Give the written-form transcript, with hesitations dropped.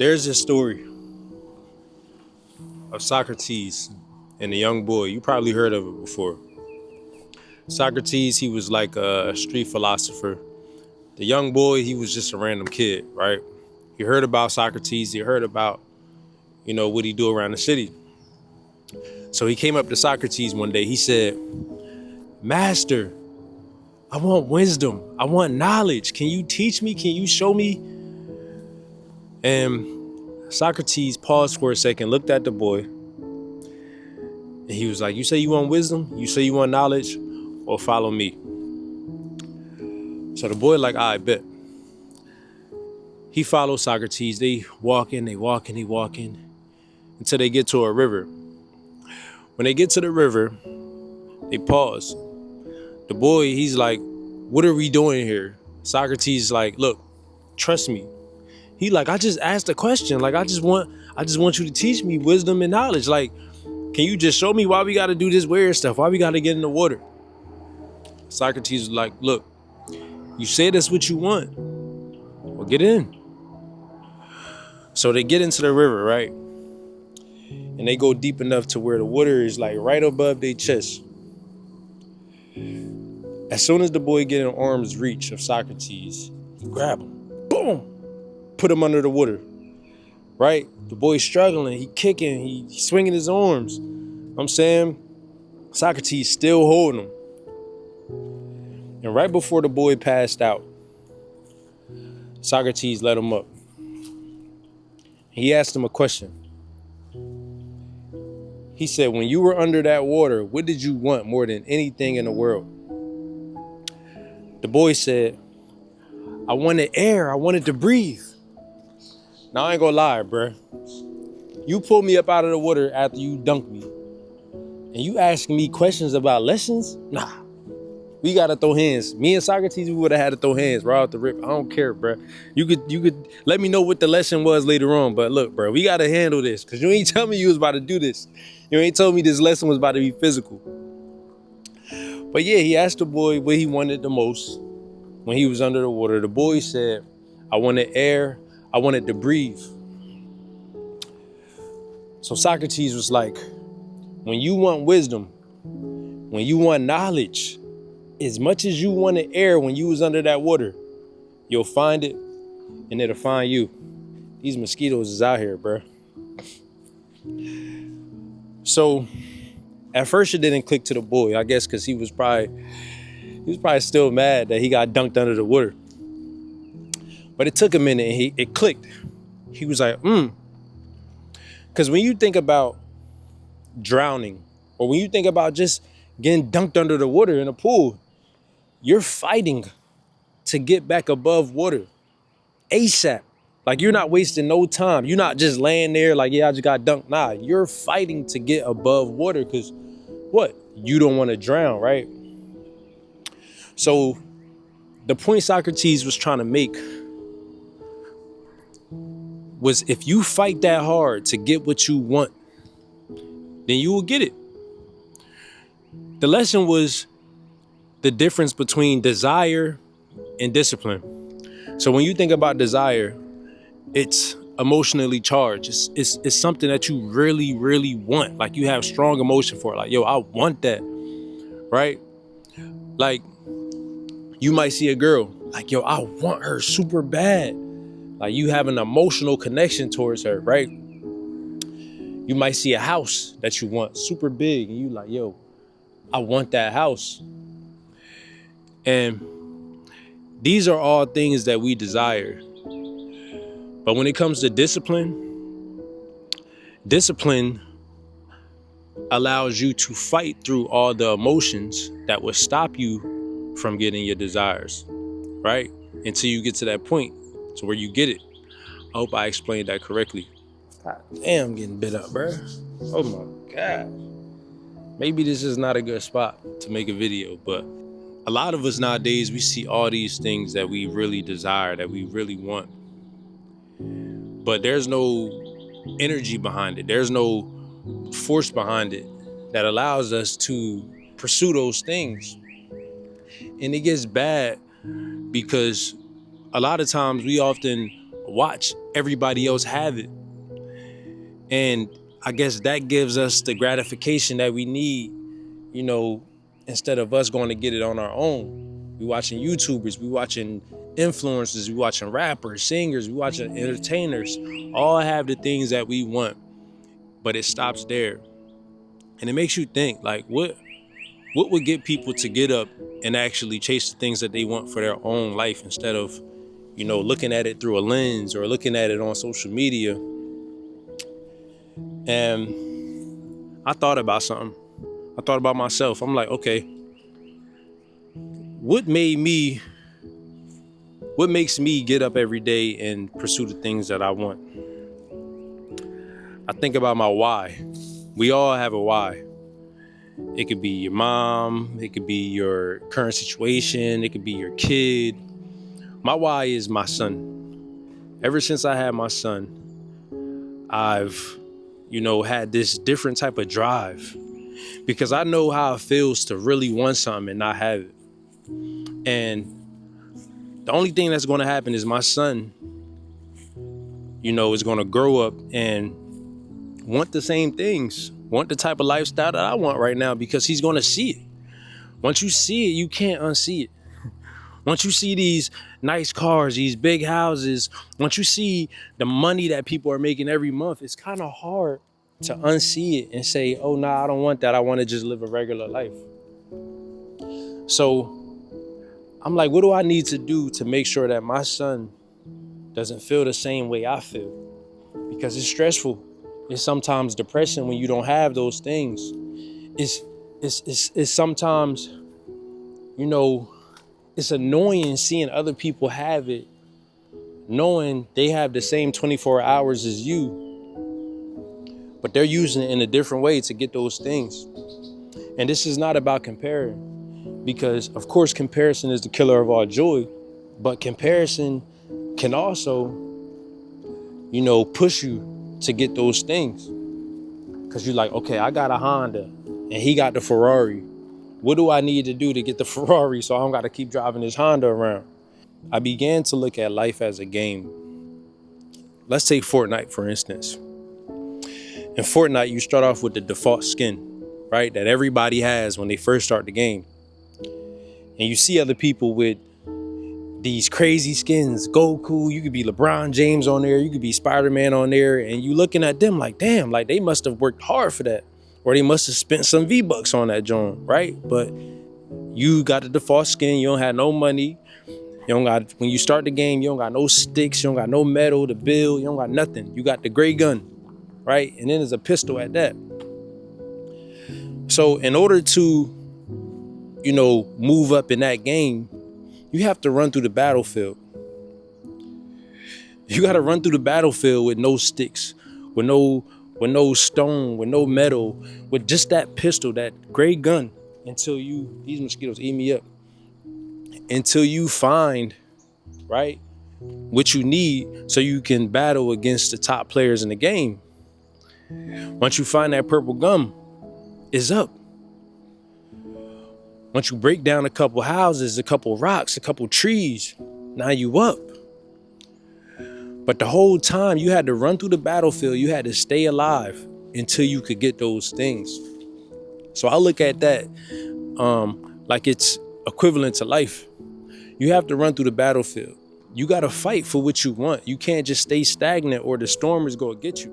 There's this story of Socrates and a young boy. You probably heard of it before. Socrates, he was like a street philosopher. The young boy, he was just a random kid, right? He heard about Socrates. He heard about, what he do around the city. So he came up to Socrates one day. He said, "Master, I want wisdom. I want knowledge. Can you teach me? Can you show me?" And Socrates paused for a second, looked at the boy, and he was like, "You say you want wisdom? You say you want knowledge? Or follow me." So the boy like, "I bet." He followed Socrates. They walking until they get to a river. When they get to the river, they pause. The boy, he's like, "What are we doing here?" Socrates like, "Look, trust me." He like, "I just asked a question. Like, I just want you to teach me wisdom and knowledge. Like, can you just show me why we got to do this weird stuff? Why we got to get in the water?" Socrates was like, "Look, you say that's what you want. Well, get in." So they get into the river, right? And they go deep enough to where the water is like right above their chest. As soon as the boy get in arm's reach of Socrates, he grab him, boom, put him under the water, right? The boy's struggling, he kicking, he swinging his arms. I'm saying, Socrates still holding him. And right before the boy passed out, Socrates let him up. He asked him a question. He said, "When you were under that water, what did you want more than anything in the world?" The boy said, "I wanted air. I wanted to breathe." Now, I ain't gonna lie, bruh. You pulled me up out of the water after you dunked me. And you asking me questions about lessons? Nah. We gotta throw hands. Me and Socrates, we would have had to throw hands right off the rip. I don't care, bruh. You could let me know what the lesson was later on. But look, bruh, we gotta handle this. Cause you ain't tell me you was about to do this. You ain't told me this lesson was about to be physical. But yeah, he asked the boy what he wanted the most when he was under the water. The boy said, "I wanted air. I wanted to breathe." So Socrates was like, when you want wisdom, when you want knowledge, as much as you wanted air when you was under that water, you'll find it and it'll find you. These mosquitoes is out here, bro. So at first it didn't click to the boy, I guess because he was probably still mad that he got dunked under the water. But it took a minute and it clicked. He was like, Because when you think about drowning, or when you think about just getting dunked under the water in a pool, you're fighting to get back above water ASAP. Like, you're not wasting no time. You're not just laying there like, "Yeah, I just got dunked." Nah, you're fighting to get above water because what? You don't want to drown, right? So the point Socrates was trying to make was, if you fight that hard to get what you want, then you will get it. The lesson was the difference between desire and discipline. So when you think about desire, it's emotionally charged. It's something that you really, really want. Like, you have strong emotion for it. Like, yo, I want that, right? Like, you might see a girl, like, yo, I want her super bad. Like, you have an emotional connection towards her, right? You might see a house that you want super big and you like, yo, I want that house. And these are all things that we desire. But when it comes to discipline allows you to fight through all the emotions that will stop you from getting your desires, right? Until you get to that point to where you get it. I hope I explained that correctly. God damn, I'm getting bit up, bro. Oh my God. Maybe this is not a good spot to make a video, but a lot of us nowadays, we see all these things that we really desire, that we really want. But there's no energy behind it. There's no force behind it that allows us to pursue those things. And it gets bad because a lot of times we often watch everybody else have it. And I guess that gives us the gratification that we need, you know, instead of us going to get it on our own. We watching YouTubers, we watching influencers, we watching rappers, singers, we watching entertainers, all have the things that we want, but it stops there. And it makes you think, like, what would get people to get up and actually chase the things that they want for their own life instead of, you know, looking at it through a lens or looking at it on social media. And I thought about something. I thought about myself. I'm like, okay, what makes me get up every day and pursue the things that I want? I think about my why. We all have a why. It could be your mom, it could be your current situation, it could be your kid. My why is my son. Ever since I had my son, I've, you know, had this different type of drive because I know how it feels to really want something and not have it. And the only thing that's going to happen is my son, you know, is going to grow up and want the same things, want the type of lifestyle that I want right now because he's going to see it. Once you see it, you can't unsee it. Once you see these nice cars, these big houses, once you see the money that people are making every month, it's kind of hard to unsee it and say, oh, nah, I don't want that. I want to just live a regular life. So I'm like, what do I need to do to make sure that my son doesn't feel the same way I feel? Because it's stressful. It's sometimes depressing when you don't have those things. It's sometimes, you know, it's annoying seeing other people have it, knowing they have the same 24 hours as you, but they're using it in a different way to get those things. And this is not about comparing, because of course comparison is the killer of all joy, but comparison can also, you know, push you to get those things. Because you're like, okay, I got a Honda and he got the Ferrari. What do I need to do to get the Ferrari so I don't got to keep driving this Honda around? I began to look at life as a game. Let's take Fortnite, for instance. In Fortnite, you start off with the default skin, right? That everybody has when they first start the game. And you see other people with these crazy skins, Goku, you could be LeBron James on there, you could be Spider-Man on there, and you looking at them like, damn, like they must have worked hard for that. Or they must have spent some V-Bucks on that joint, right? But you got the default skin, you don't have no money. You don't got, when you start the game, you don't got no sticks, you don't got no metal to build, you don't got nothing. You got the gray gun, right? And then there's a pistol at that. So in order to, you know, move up in that game, you have to run through the battlefield. You got to run through the battlefield with no sticks, with no stone, with no metal, with just that pistol, that gray gun, until you, these mosquitoes eat me up, until you find, right, what you need so you can battle against the top players in the game. Once you find that purple gum, it's up. Once you break down a couple houses, a couple rocks, a couple trees, now you up. But the whole time you had to run through the battlefield, you had to stay alive until you could get those things. So I look at that like it's equivalent to life. You have to run through the battlefield. You got to fight for what you want. You can't just stay stagnant or the storm is going to get you.